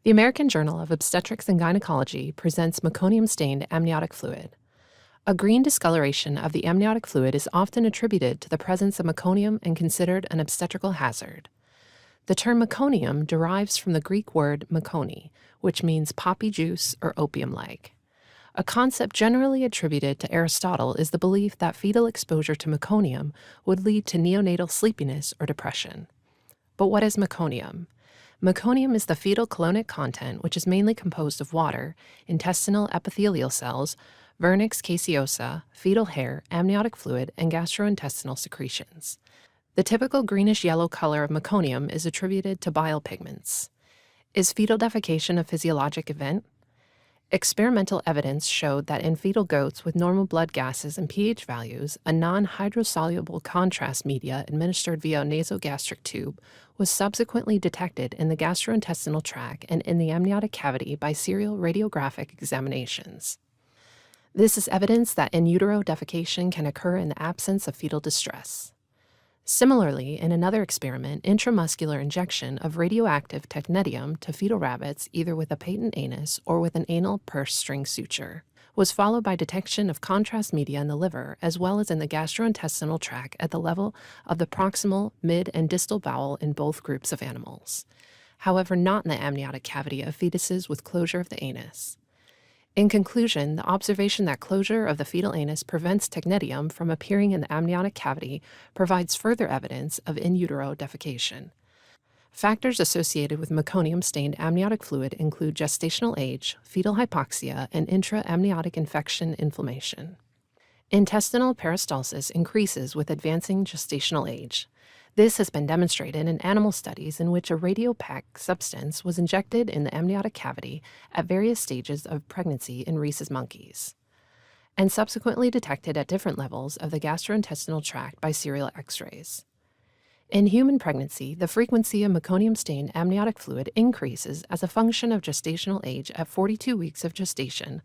The American Journal of Obstetrics and Gynecology presents meconium-stained amniotic fluid. A green discoloration of the amniotic fluid is often attributed to the presence of meconium and considered an obstetrical hazard. The term meconium derives from the Greek word meconi, which means poppy juice or opium-like. A concept generally attributed to Aristotle is the belief that fetal exposure to meconium would lead to neonatal sleepiness or depression. But what is meconium? Meconium is the fetal colonic content, which is mainly composed of water, intestinal epithelial cells, vernix caseosa, fetal hair, amniotic fluid, and gastrointestinal secretions. The typical greenish-yellow color of meconium is attributed to bile pigments. Is fetal defecation a physiologic event? Experimental evidence showed that in fetal goats with normal blood gases and pH values, a non-hydrosoluble contrast media administered via a nasogastric tube was subsequently detected in the gastrointestinal tract and in the amniotic cavity by serial radiographic examinations. This is evidence that in utero defecation can occur in the absence of fetal distress. Similarly, in another experiment, intramuscular injection of radioactive technetium to fetal rabbits, either with a patent anus or with an anal purse string suture, was followed by detection of contrast media in the liver as well as in the gastrointestinal tract at the level of the proximal, mid, and distal bowel in both groups of animals. However, not in the amniotic cavity of fetuses with closure of the anus. In conclusion, the observation that closure of the fetal anus prevents technetium from appearing in the amniotic cavity provides further evidence of in utero defecation. Factors associated with meconium-stained amniotic fluid include gestational age, fetal hypoxia, and intraamniotic infection inflammation. Intestinal peristalsis increases with advancing gestational age. This has been demonstrated in animal studies in which a radiopaque substance was injected in the amniotic cavity at various stages of pregnancy in rhesus monkeys, and subsequently detected at different levels of the gastrointestinal tract by serial X-rays. In human pregnancy, the frequency of meconium-stained amniotic fluid increases as a function of gestational age. At 42 weeks of gestation,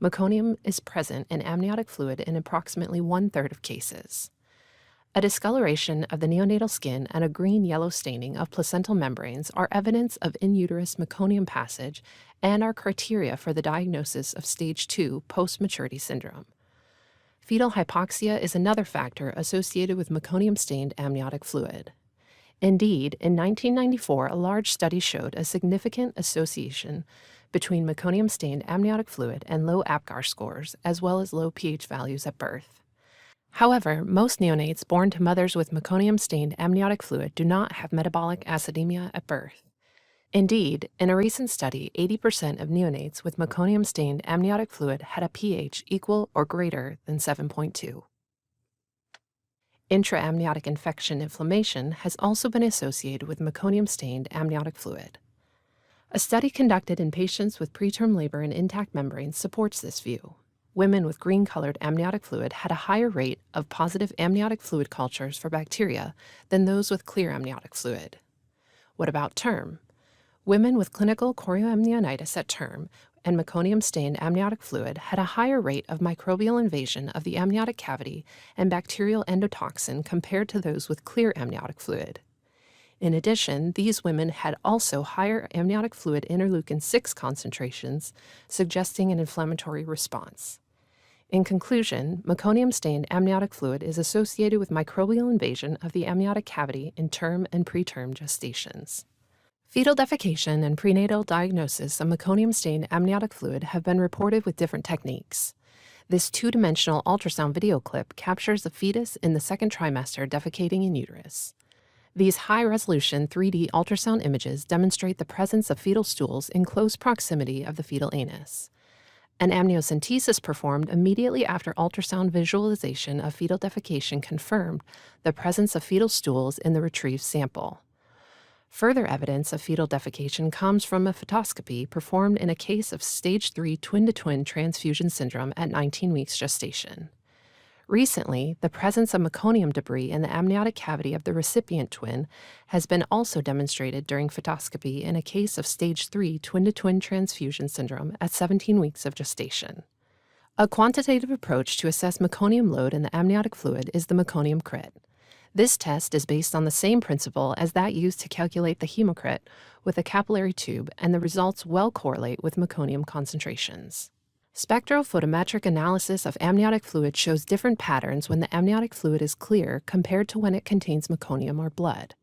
meconium is present in amniotic fluid in approximately 1/3 of cases. A discoloration of the neonatal skin and a green-yellow staining of placental membranes are evidence of in-uterus meconium passage and are criteria for the diagnosis of Stage II post-maturity syndrome. Fetal hypoxia is another factor associated with meconium-stained amniotic fluid. Indeed, in 1994, a large study showed a significant association between meconium-stained amniotic fluid and low APGAR scores, as well as low pH values at birth. However, most neonates born to mothers with meconium-stained amniotic fluid do not have metabolic acidemia at birth. Indeed, in a recent study, 80% of neonates with meconium-stained amniotic fluid had a pH equal or greater than 7.2. Intraamniotic infection inflammation has also been associated with meconium-stained amniotic fluid. A study conducted in patients with preterm labor and intact membranes supports this view. Women with green-colored amniotic fluid had a higher rate of positive amniotic fluid cultures for bacteria than those with clear amniotic fluid. What about term? Women with clinical chorioamnionitis at term and meconium-stained amniotic fluid had a higher rate of microbial invasion of the amniotic cavity and bacterial endotoxin compared to those with clear amniotic fluid. In addition, these women had also higher amniotic fluid interleukin-6 concentrations, suggesting an inflammatory response. In conclusion, meconium-stained amniotic fluid is associated with microbial invasion of the amniotic cavity in term and preterm gestations. Fetal defecation and prenatal diagnosis of meconium-stained amniotic fluid have been reported with different techniques. This two-dimensional ultrasound video clip captures the fetus in the second trimester defecating in uterus. These high-resolution 3D ultrasound images demonstrate the presence of fetal stools in close proximity of the fetal anus. An amniocentesis performed immediately after ultrasound visualization of fetal defecation confirmed the presence of fetal stools in the retrieved sample. Further evidence of fetal defecation comes from a fetoscopy performed in a case of Stage III twin-to-twin transfusion syndrome at 19 weeks gestation. Recently, the presence of meconium debris in the amniotic cavity of the recipient twin has been also demonstrated during fetoscopy in a case of Stage III twin-to-twin transfusion syndrome at 17 weeks of gestation. A quantitative approach to assess meconium load in the amniotic fluid is the meconium crit. This test is based on the same principle as that used to calculate the hematocrit with a capillary tube, and the results well correlate with meconium concentrations. Spectrophotometric analysis of amniotic fluid shows different patterns when the amniotic fluid is clear compared to when it contains meconium or blood.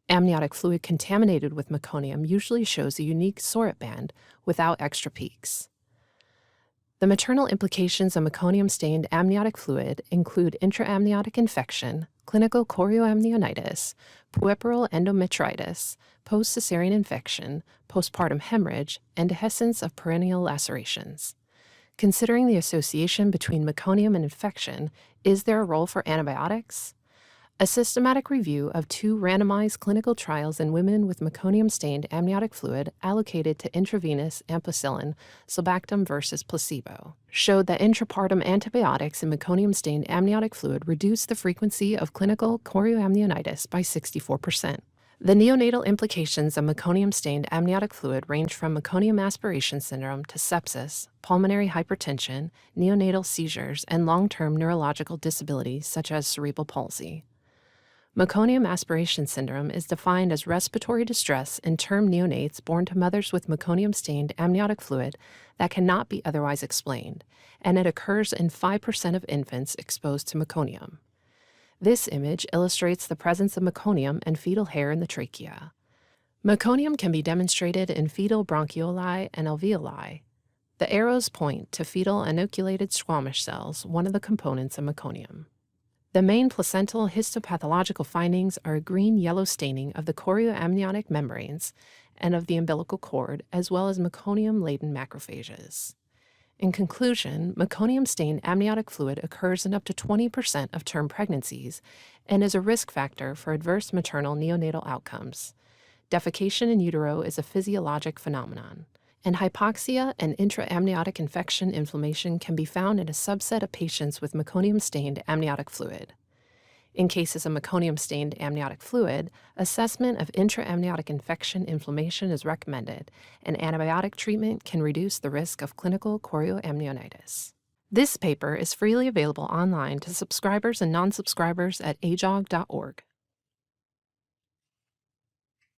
Amniotic fluid contaminated with meconium usually shows a unique soret band without extra peaks. The maternal implications of meconium-stained amniotic fluid include intraamniotic infection, clinical chorioamnionitis, puerperal endometritis, post-cesarean infection, postpartum hemorrhage, and dehiscence of perennial lacerations. Considering the association between meconium and infection, is there a role for antibiotics? A systematic review of 2 randomized clinical trials in women with meconium-stained amniotic fluid allocated to intravenous ampicillin sulbactam versus placebo showed that intrapartum antibiotics in meconium-stained amniotic fluid reduced the frequency of clinical chorioamnionitis by 64%. The neonatal implications of meconium-stained amniotic fluid range from meconium aspiration syndrome to sepsis, pulmonary hypertension, neonatal seizures, and long-term neurological disabilities such as cerebral palsy. Meconium aspiration syndrome is defined as respiratory distress in term neonates born to mothers with meconium-stained amniotic fluid that cannot be otherwise explained, and it occurs in 5% of infants exposed to meconium. This image illustrates the presence of meconium and fetal hair in the trachea. Meconium can be demonstrated in fetal bronchioli and alveoli. The arrows point to fetal inoculated squamous cells, one of the components of meconium. The main placental histopathological findings are a green-yellow staining of the chorioamniotic membranes and of the umbilical cord, as well as meconium-laden macrophages. In conclusion, meconium-stained amniotic fluid occurs in up to 20% of term pregnancies and is a risk factor for adverse maternal neonatal outcomes. Defecation in utero is a physiologic phenomenon, and hypoxia and intraamniotic infection inflammation can be found in a subset of patients with meconium-stained amniotic fluid. In cases of meconium-stained amniotic fluid, assessment of intraamniotic infection inflammation is recommended, and antibiotic treatment can reduce the risk of clinical chorioamnionitis. This paper is freely available online to subscribers and non-subscribers at ajog.org.